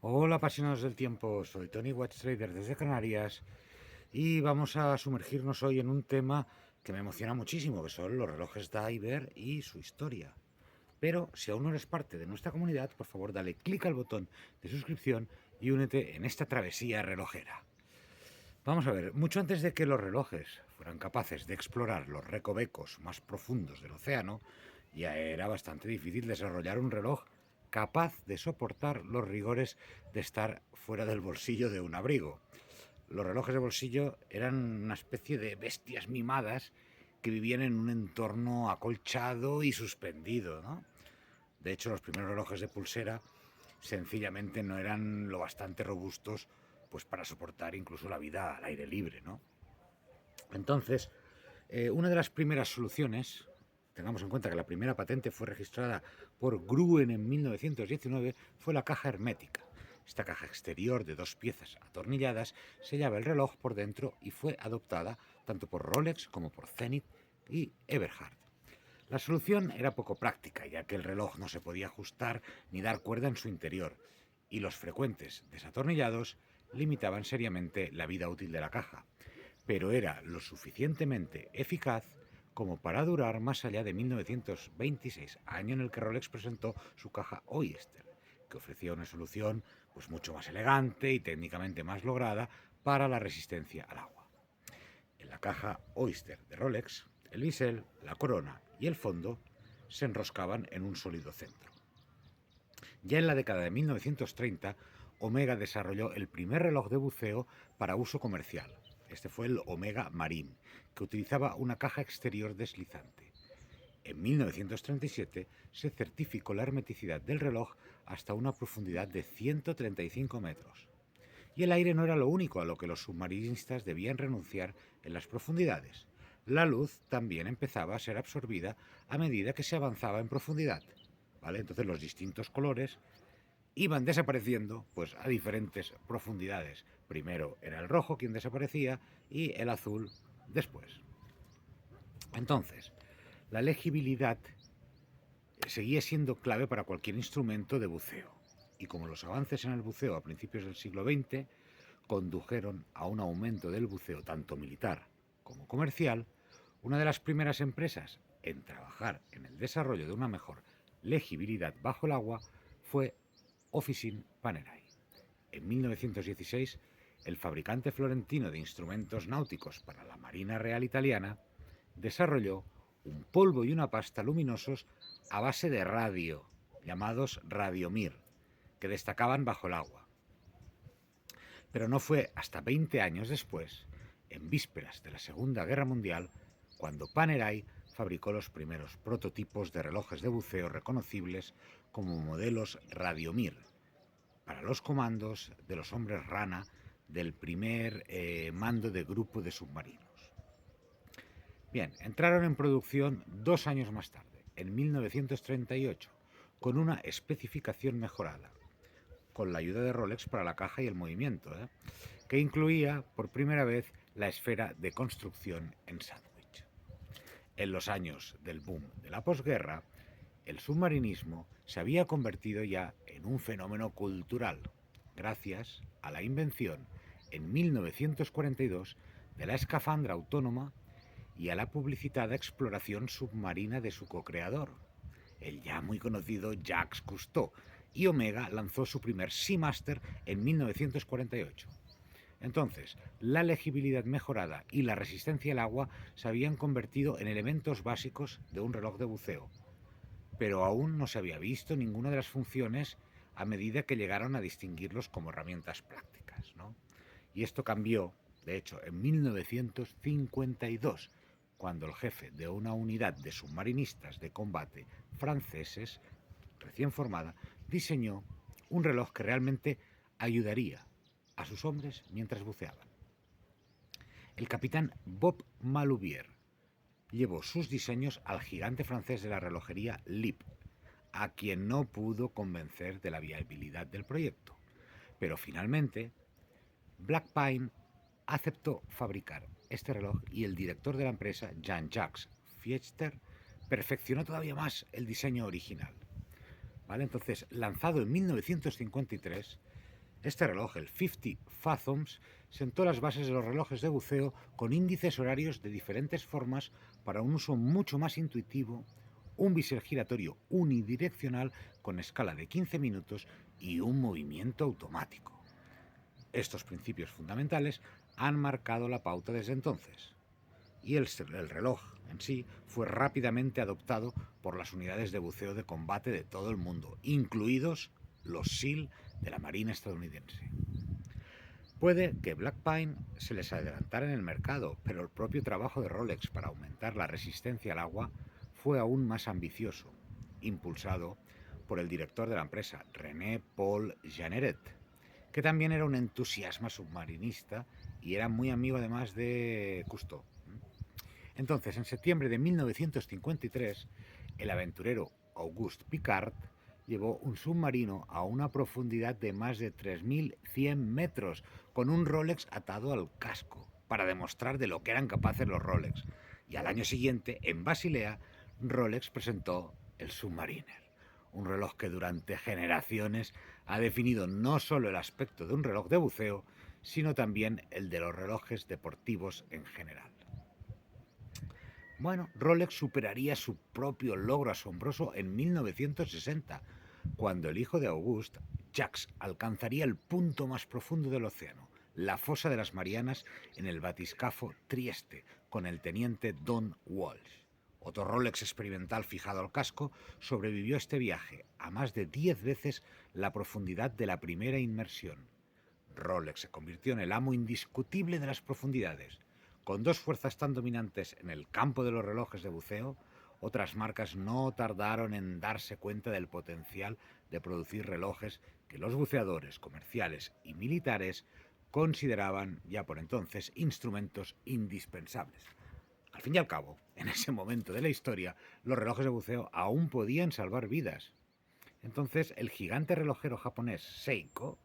Hola apasionados del tiempo, soy Tony Watchtrader desde Canarias y vamos a sumergirnos hoy en un tema que me emociona muchísimo, que son los relojes Diver y su historia. Pero si aún no eres parte de nuestra comunidad, por favor dale clic al botón de suscripción y únete en esta travesía relojera. Vamos a ver, mucho antes de que los relojes fueran capaces de explorar los recovecos más profundos del océano, ya era bastante difícil desarrollar un reloj capaz de soportar los rigores de estar fuera del bolsillo de un abrigo. Los relojes de bolsillo eran una especie de bestias mimadas que vivían en un entorno acolchado y suspendido, ¿no? De hecho, los primeros relojes de pulsera sencillamente no eran lo bastante robustos pues para soportar incluso la vida al aire libre, ¿no? Entonces, una de las primeras soluciones, tengamos en cuenta que la primera patente fue registrada por Gruen en 1919, fue la caja hermética. Esta caja exterior de dos piezas atornilladas sellaba el reloj por dentro y fue adoptada tanto por Rolex como por Zenith y Eberhard. La solución era poco práctica, ya que el reloj no se podía ajustar ni dar cuerda en su interior, y los frecuentes desatornillados limitaban seriamente la vida útil de la caja, pero era lo suficientemente eficaz como para durar más allá de 1926, año en el que Rolex presentó su caja Oyster, que ofrecía una solución pues mucho más elegante y técnicamente más lograda para la resistencia al agua. En la caja Oyster de Rolex, el bisel, la corona y el fondo se enroscaban en un sólido centro. Ya en la década de 1930, Omega desarrolló el primer reloj de buceo para uso comercial. Este fue el Omega Marine, que utilizaba una caja exterior deslizante. En 1937 se certificó la hermeticidad del reloj hasta una profundidad de 135 metros. Y el aire no era lo único a lo que los submarinistas debían renunciar en las profundidades. La luz también empezaba a ser absorbida a medida que se avanzaba en profundidad. ¿Vale? Entonces los distintos colores iban desapareciendo pues, a diferentes profundidades. Primero era el rojo quien desaparecía y el azul después. Entonces, la legibilidad seguía siendo clave para cualquier instrumento de buceo. Y como los avances en el buceo a principios del siglo XX condujeron a un aumento del buceo tanto militar como comercial, una de las primeras empresas en trabajar en el desarrollo de una mejor legibilidad bajo el agua fue Officine Panerai. En 1916, el fabricante florentino de instrumentos náuticos para la Marina Real Italiana desarrolló un polvo y una pasta luminosos a base de radio, llamados Radiomir, que destacaban bajo el agua. Pero no fue hasta 20 años después, en vísperas de la Segunda Guerra Mundial, cuando Panerai fabricó los primeros prototipos de relojes de buceo reconocibles como modelos Radiomir para los comandos de los hombres rana del primer mando de grupo de submarinos. Bien, entraron en producción 2 años más tarde, en 1938, con una especificación mejorada, con la ayuda de Rolex para la caja y el movimiento, que incluía por primera vez la esfera de construcción en sándwich. En los años del boom de la posguerra, el submarinismo se había convertido ya en un fenómeno cultural, gracias a la invención en 1942 de la escafandra autónoma y a la publicitada exploración submarina de su co-creador, el ya muy conocido Jacques Cousteau, y Omega lanzó su primer Seamaster en 1948. Entonces, la legibilidad mejorada y la resistencia al agua se habían convertido en elementos básicos de un reloj de buceo, pero aún no se había visto ninguna de las funciones a medida que llegaron a distinguirlos como herramientas prácticas, ¿no? Y esto cambió, de hecho, en 1952, cuando el jefe de una unidad de submarinistas de combate franceses, recién formada, diseñó un reloj que realmente ayudaría a sus hombres mientras buceaban. El capitán Bob Malouvier llevó sus diseños al gigante francés de la relojería LIP, a quien no pudo convencer de la viabilidad del proyecto. Pero finalmente, Black Pine aceptó fabricar este reloj y el director de la empresa, Jean-Jacques Fichter, perfeccionó todavía más el diseño original. ¿Vale? Entonces, lanzado en 1953, Este reloj, el 50 Fathoms, sentó las bases de los relojes de buceo con índices horarios de diferentes formas para un uso mucho más intuitivo, un bisel giratorio unidireccional con escala de 15 minutos y un movimiento automático. Estos principios fundamentales han marcado la pauta desde entonces, y el reloj en sí fue rápidamente adoptado por las unidades de buceo de combate de todo el mundo, incluidos los SEAL de la Marina estadounidense. Puede que Black Pine se les adelantara en el mercado, pero el propio trabajo de Rolex para aumentar la resistencia al agua fue aún más ambicioso, impulsado por el director de la empresa, René Paul Jeanneret, que también era un entusiasta submarinista y era muy amigo además de Cousteau. Entonces, en septiembre de 1953, el aventurero Auguste Piccard llevó un submarino a una profundidad de más de 3.100 metros con un Rolex atado al casco para demostrar de lo que eran capaces los Rolex. Y al año siguiente, en Basilea, Rolex presentó el Submariner, un reloj que durante generaciones ha definido no solo el aspecto de un reloj de buceo, sino también el de los relojes deportivos en general. Bueno, Rolex superaría su propio logro asombroso en 1960, cuando el hijo de Auguste, Jacques, alcanzaría el punto más profundo del océano, la fosa de las Marianas, en el batiscafo Trieste, con el teniente Don Walsh. Otro Rolex experimental fijado al casco sobrevivió este viaje a más de 10 veces la profundidad de la primera inmersión. Rolex se convirtió en el amo indiscutible de las profundidades. Con dos fuerzas tan dominantes en el campo de los relojes de buceo, otras marcas no tardaron en darse cuenta del potencial de producir relojes que los buceadores comerciales y militares consideraban ya por entonces instrumentos indispensables. Al fin y al cabo, en ese momento de la historia, los relojes de buceo aún podían salvar vidas. Entonces, el gigante relojero japonés Seiko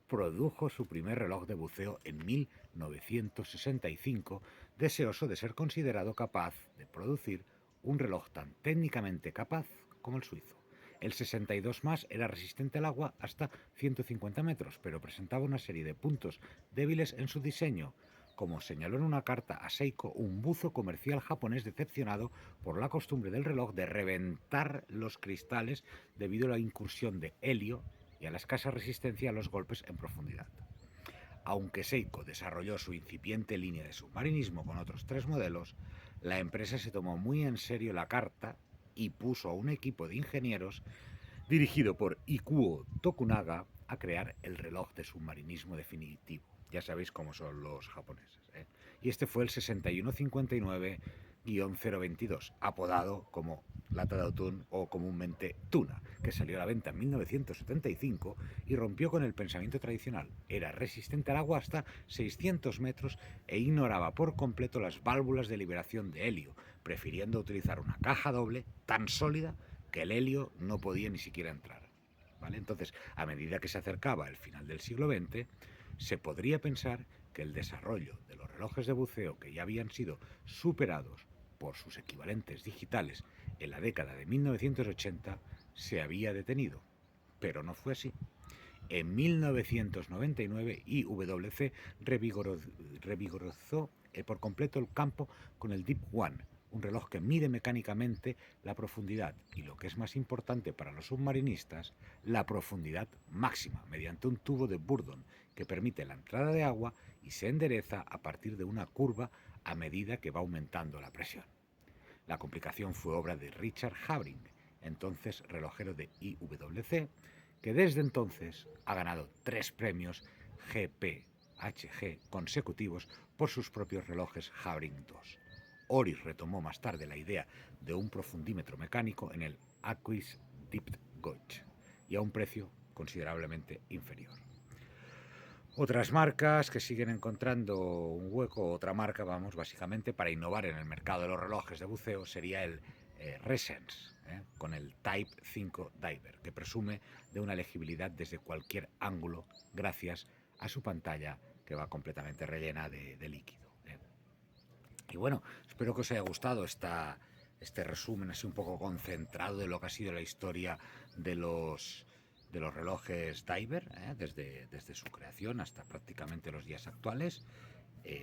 produjo su primer reloj de buceo en 1965, deseoso de ser considerado capaz de producir un reloj tan técnicamente capaz como el suizo. El 62 más era resistente al agua hasta 150 metros, pero presentaba una serie de puntos débiles en su diseño, como señaló en una carta a Seiko un buzo comercial japonés decepcionado por la costumbre del reloj de reventar los cristales debido a la incursión de helio y a la escasa resistencia a los golpes en profundidad. Aunque Seiko desarrolló su incipiente línea de submarinismo con otros 3 modelos, la empresa se tomó muy en serio la carta y puso a un equipo de ingenieros dirigido por Ikuo Tokunaga a crear el reloj de submarinismo definitivo. Ya sabéis cómo son los japoneses, ¿eh? Y este fue el 6159-022, apodado como lata de atún o comúnmente tuna, que salió a la venta en 1975 y rompió con el pensamiento tradicional. Era resistente al agua hasta 600 metros e ignoraba por completo las válvulas de liberación de helio, prefiriendo utilizar una caja doble tan sólida que el helio no podía ni siquiera entrar. ¿Vale? Entonces, a medida que se acercaba el final del siglo XX, se podría pensar que el desarrollo de los relojes de buceo que ya habían sido superados por sus equivalentes digitales en la década de 1980 se había detenido, pero no fue así. En 1999 IWC revigorizó por completo el campo con el Deep One, un reloj que mide mecánicamente la profundidad y, lo que es más importante para los submarinistas, la profundidad máxima mediante un tubo de Bourdon que permite la entrada de agua y se endereza a partir de una curva a medida que va aumentando la presión. La complicación fue obra de Richard Havering, entonces relojero de IWC, que desde entonces ha ganado 3 premios GPHG consecutivos por sus propios relojes Havering II. Oris retomó más tarde la idea de un profundímetro mecánico en el Aquis Deep Gauge y a un precio considerablemente inferior. Otras marcas que siguen encontrando un hueco, otra marca, vamos, básicamente para innovar en el mercado de los relojes de buceo sería el Resense, con el Type 5 Diver, que presume de una legibilidad desde cualquier ángulo gracias a su pantalla que va completamente rellena de líquido. Y bueno, espero que os haya gustado este resumen así un poco concentrado de lo que ha sido la historia de de los relojes Diver, desde su creación hasta prácticamente los días actuales.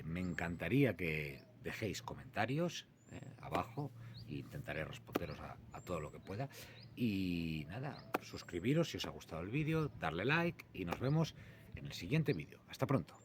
Me encantaría que dejéis comentarios abajo e intentaré responderos a todo lo que pueda. Y nada, suscribiros si os ha gustado el vídeo, darle like y nos vemos en el siguiente vídeo. Hasta pronto.